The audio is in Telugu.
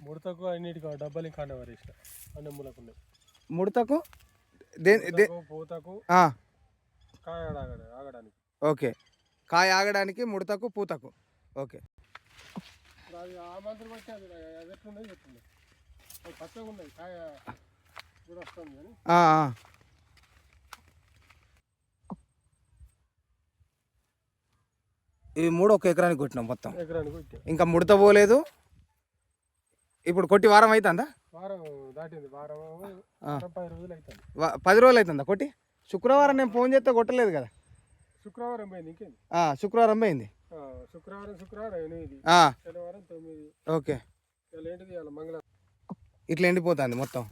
ముడతకు అన్నిటికి డబ్బాలు కాండ వరేసిన అన్ని మూలకు ముడతకు పూతకు కాయ ఆగడానికి. ఓకే, కాయ ఆగడానికి ముడతకు పూతకు. ఓకే, అది ఆ మంత్రం వచ్చి అది ఎట్లున్నది చెప్తుంది. అది పచ్చగా ఉన్నది కాయ కూడా వస్తుంది కానీ ఇవి మూడు ఒక ఎకరానికి కొట్టినాం మొత్తం. ఎకరానికి కొట్టి ఇంకా ముడత పోలేదు. ఇప్పుడు కొట్టి వారం అవుతుందా? వారం దాటింది. వారం 10 రోజులు అవుతుంది. 10 రోజులు అవుతుందా కొట్టి? శుక్రవారం నేను ఫోన్ చేస్తే కొట్టలేదు కదా. శుక్రవారం పోయింది. ఇంకేంది శుక్రవారం పోయింది. శుక్రవారం 8, శనివారం 9. ఓకే, ఏంటిది మంగళవారం ఇట్లా ఎండిపోతుంది మొత్తం.